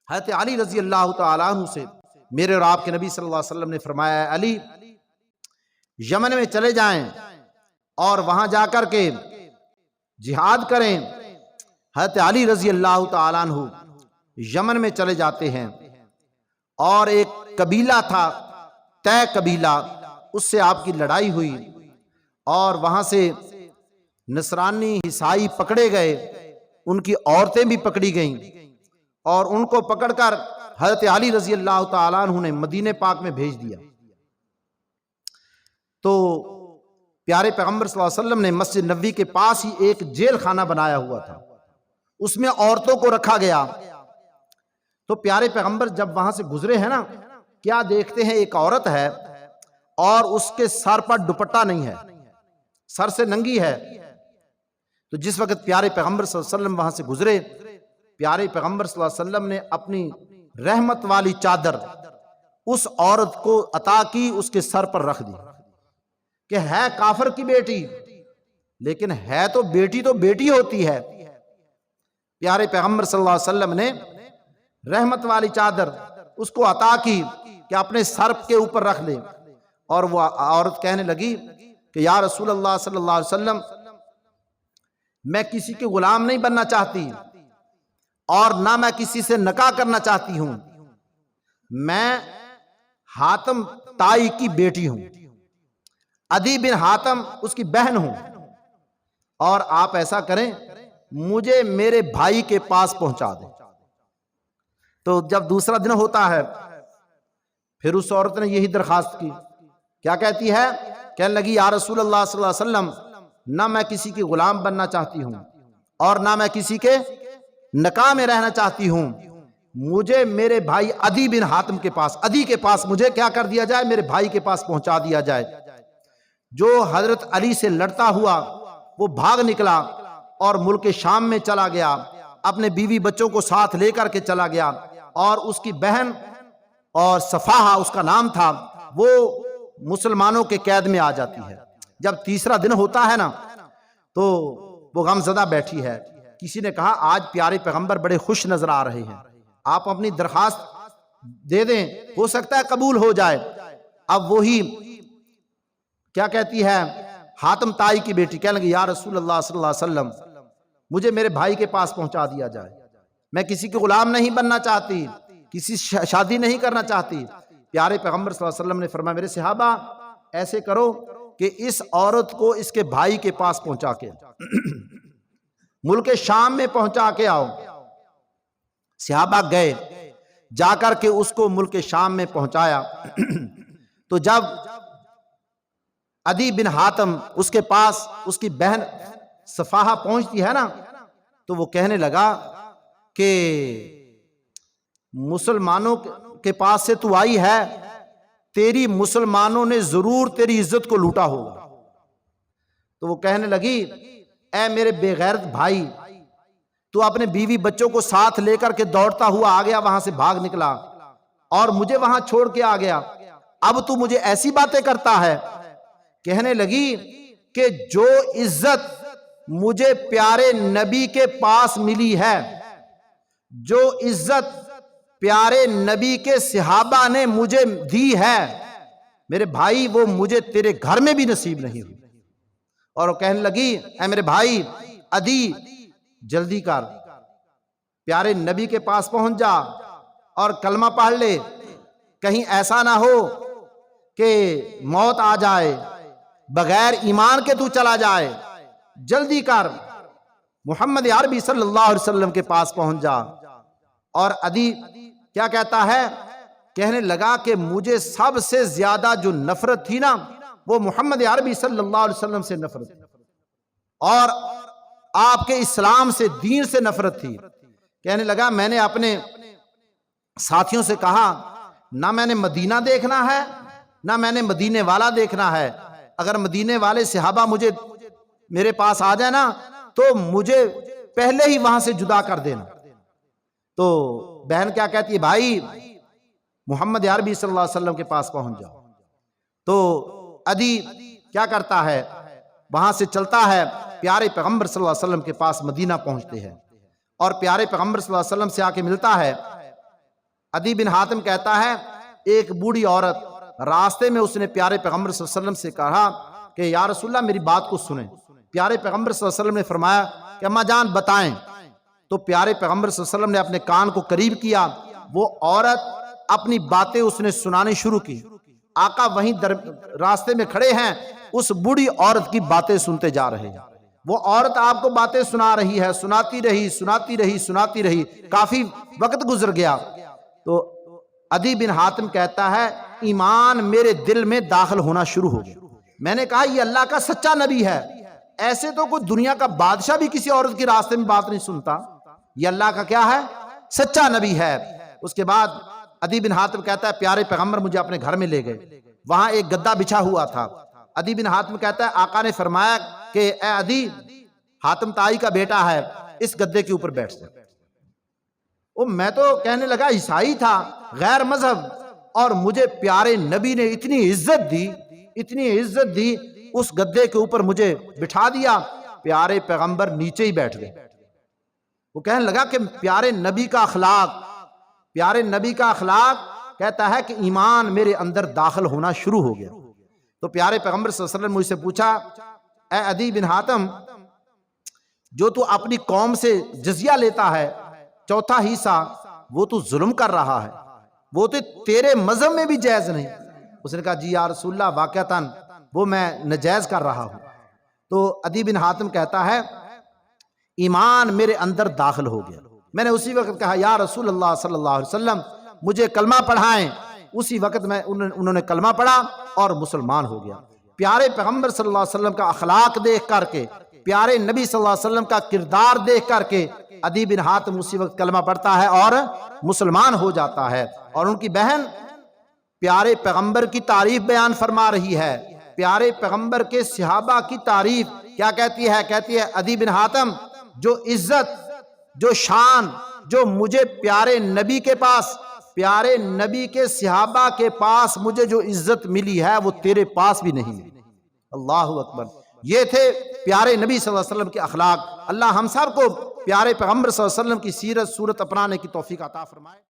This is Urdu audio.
حضرت علی رضی اللہ تعالیٰ عنہ سے میرے اور آپ کے نبی صلی اللہ علیہ وسلم نے فرمایا ہے علی یمن میں چلے جائیں اور وہاں جا کر کے جہاد کریں۔ حضرت علی رضی اللہ تعالیٰ عنہ یمن میں چلے جاتے ہیں اور ایک قبیلہ تھا طے قبیلہ، اس سے آپ کی لڑائی ہوئی اور وہاں سے نصرانی عیسائی پکڑے گئے، ان کی عورتیں بھی پکڑی گئیں اور ان کو پکڑ کر حضرت علی رضی اللہ تعالیٰ عنہ نے مدینہ پاک میں بھیج دیا۔ تو پیارے پیغمبر صلی اللہ علیہ وسلم نے مسجد نبوی کے پاس ہی ایک جیل خانہ بنایا ہوا تھا، اس میں عورتوں کو رکھا گیا۔ تو پیارے پیغمبر جب وہاں سے گزرے ہیں نا، کیا دیکھتے ہیں ایک عورت ہے اور اس کے سر پر دوپٹہ نہیں ہے، سر سے ننگی ہے۔ تو جس وقت پیارے پیغمبر صلی اللہ علیہ وسلم وہاں سے گزرے، پیارے پیغمبر صلی اللہ علیہ وسلم نے اپنی رحمت والی چادر اس عورت کو عطا کی، اس کے سر پر رکھ دی کہ ہے کافر کی بیٹی لیکن ہے تو بیٹی ہوتی ہے۔ پیارے پیغمبر صلی اللہ علیہ وسلم نے رحمت والی چادر اس کو عطا کی کہ اپنے سر کے اوپر رکھ لے، اور وہ عورت کہنے لگی کہ یا رسول اللہ صلی اللہ علیہ وسلم میں کسی کے غلام نہیں بننا چاہتی اور نہ میں کسی سے نکاح کرنا چاہتی ہوں، میں حاتم تائی کی بیٹی ہوں، عدی بن حاتم اس کی بہن ہوں، اور آپ ایسا کریں مجھے میرے بھائی کے پاس پہنچا دیں۔ تو جب دوسرا دن ہوتا ہے پھر اس عورت نے یہی درخواست کی، کیا کہتی ہے؟ کہنے لگی یا رسول اللہ صلی اللہ علیہ وسلم نہ میں کسی کی غلام بننا چاہتی ہوں اور نہ میں کسی کے نکاح میں رہنا چاہتی ہوں، مجھے میرے بھائی عدی بن حاتم کے پاس، عدی کے پاس مجھے کیا کر دیا جائے؟ میرے بھائی کے پاس پہنچا دیا جائے۔ جو حضرت علی سے لڑتا ہوا وہ بھاگ نکلا اور ملک شام میں چلا گیا، اپنے بیوی بچوں کو ساتھ لے کر کے چلا گیا، اور اس کی بہن اور صفاحہ اس کا نام تھا، وہ مسلمانوں کے قید میں آ جاتی ہے۔ جب تیسرا دن ہوتا ہے نا تو وہ غم زدہ بیٹھی ہے۔ کسی نے کہا آج پیارے پیغمبر بڑے خوش نظر آ رہے ہیں، آپ اپنی درخواست دے دیں، ہو سکتا ہے قبول ہو جائے۔ اب وہی کیا کہتی ہے؟ حاتم تائی کی بیٹی کہنے لگی یا رسول اللہ صلی اللہ علیہ وسلم مجھے میرے بھائی کے پاس پہنچا دیا جائے، میں کسی کی غلام نہیں بننا چاہتی، کسی شادی نہیں کرنا چاہتی۔ پیارے پیغمبر صلی اللہ علیہ وسلم نے فرمایا میرے صحابہ ایسے کرو کہ اس عورت کو اس کے بھائی کے پاس پہنچا کے ملک شام میں پہنچا کے آؤ۔ صحابہ گئے، جا کر کے اس کو ملک شام میں پہنچایا۔ تو جب عدی بن حاتم اس کے پاس اس کی بہن صفاحہ پہنچتی ہے نا تو وہ کہنے لگا کہ مسلمانوں کے پاس سے تو آئی ہے، تیری مسلمانوں نے ضرور تیری عزت کو لوٹا ہوگا۔ تو وہ کہنے لگی اے میرے بے غیرت بھائی، تو اپنے بیوی بچوں کو ساتھ لے کر کے دوڑتا ہوا آ گیا، وہاں سے بھاگ نکلا اور مجھے وہاں چھوڑ کے آ گیا، اب تو مجھے ایسی باتیں کرتا ہے۔ کہنے لگی کہ جو عزت مجھے پیارے نبی کے پاس ملی ہے، جو عزت پیارے نبی کے صحابہ نے مجھے دی ہے میرے بھائی، وہ مجھے تیرے گھر میں بھی نصیب نہیں ہوئی۔ اور وہ کہنے لگی اے میرے بھائی عدی جلدی کر، پیارے نبی کے پاس پہنچ جا اور کلمہ پڑھ لے، کہیں ایسا نہ ہو کہ موت آ جائے، بغیر ایمان کے تو چلا جائے، جلدی کر، محمد عربی صلی اللہ علیہ وسلم کے پاس پہنچ جا۔ اور عدی کیا کہتا ہے؟ کہنے لگا کہ مجھے سب سے زیادہ جو نفرت تھی نا وہ محمد عربی صلی اللہ علیہ وسلم سے نفرت تھی، اور آپ کے اسلام سے، دین سے نفرت تھی۔ کہنے لگا میں نے اپنے ساتھیوں سے کہا نہ میں نے مدینہ دیکھنا ہے نہ میں نے مدینے والا دیکھنا ہے، اگر مدینے والے صحابہ میرے پاس آ جائے نا تو مجھے پہلے ہی وہاں سے جدا کر دینا۔ تو بہن کیا کہتی ہے؟ بھائی محمد عربی صلی اللہ علیہ وسلم کے پاس پہنچ جاؤ۔ تو عدی کیا کرتا ہے؟ وہاں سے چلتا ہے، پیارے پیغمبر صلی اللہ علیہ وسلم کے پاس مدینہ پہنچتے ہیں، اور پیارے پیغمبر صلی اللہ علیہ وسلم سے آ کے ملتا ہے عدی بن حاتم کہتا ہے ایک بوڑھی عورت راستے میں اس نے پیارے پیغمبر صلی اللہ علیہ وسلم سے کہا کہ یا رسول اللہ میری بات کو سنیں۔ پیارے پیغمبر صلی اللہ علیہ وسلم نے فرمایا کہ اماں جان بتائیں۔ تو پیارے پیغمبر صلی اللہ علیہ وسلم نے اپنے کان کو قریب کیا، وہ عورت اپنی باتیں اس نے سنانی شروع کی۔ آقا وہیں راستے میں کھڑے ہیں، اس بوڑھی عورت کی باتیں سنتے جا رہے ہیں۔ وہ عورت آپ کو باتیں سنا رہی ہے، سناتی رہی، کافی وقت گزر گیا۔ تو عدی بن حاتم کہتا ہے ایمان میرے دل میں داخل ہونا شروع ہو گیا۔ میں نے کہا یہ اللہ کا سچا نبی ہے، ایسے تو کوئی دنیا کا بادشاہ بھی کسی عورت کی راستے میں بات نہیں سنتا، یہ اللہ کا کیا ہے؟ سچا نبی ہے۔ اس کے بعد عدی بن حاتم کہتا ہے پیارے پیغمبر مجھے اپنے گھر میں لے گئے، وہاں ایک گدا بچھا ہوا تھا۔ عدی بن حاتم کہتا ہے آقا نے فرمایا کہ اے عدی، حاتم تائی کا بیٹا ہے، اس گدے کے اوپر بیٹھ جا۔ میں تو کہنے لگا عیسائی تھا، غیر مذہب، اور مجھے پیارے نبی نے اتنی عزت دی، اس گدے کے اوپر مجھے بٹھا دیا۔ پیارے پیغمبر نیچے ہی بیٹھ گئے۔ وہ کہنے لگا کہ پیارے نبی کا اخلاق کہتا ہے کہ ایمان میرے اندر داخل ہونا شروع ہو گیا۔ تو پیارے پیغمبر صلی اللہ علیہ وسلم نے مجھ سے پوچھا اے عدی بن حاتم، جو تو اپنی قوم سے جزیہ لیتا ہے، چوتھا حصہ، وہ تو ظلم کر رہا ہے، وہ تو تیرے مذہب میں بھی جائز نہیں۔ اس نے کہا جی یا رسول اللہ واقعتاً وہ میں نجائز کر رہا ہوں۔ تو عدی بن حاتم کہتا ہے ایمان میرے اندر داخل ہو گیا۔ میں نے اسی وقت کہا یا رسول اللہ صلی اللہ علیہ وسلم مجھے کلمہ پڑھائیں۔ اسی وقت میں انہوں نے کلمہ پڑھا اور مسلمان ہو گیا۔ پیارے پیغمبر صلی اللہ علیہ وسلم کا اخلاق دیکھ کر کے، پیارے نبی صلی اللہ علیہ وسلم کا کردار دیکھ کر کے عدی بن حاتم اسی وقت کلمہ پڑھتا ہے اور مسلمان ہو جاتا ہے۔ اور ان کی بہن پیارے پیغمبر کی تعریف بیان فرما رہی ہے، پیارے پیغمبر کے صحابہ کی تعریف کیا کہتی ہے؟ کہتی ہے عدی بن حاتم جو عزت، جو شان، جو مجھے پیارے نبی کے پاس، پیارے نبی کے صحابہ کے پاس مجھے جو عزت ملی ہے وہ تیرے پاس بھی نہیں ملی۔ اللہ اکبر۔ یہ تھے پیارے نبی صلی اللہ علیہ وسلم کے اخلاق۔ اللہ ہم سب کو پیارے پیغمبر صلی اللہ علیہ وسلم کی سیرت صورت اپنانے کی توفیق عطا فرمائے۔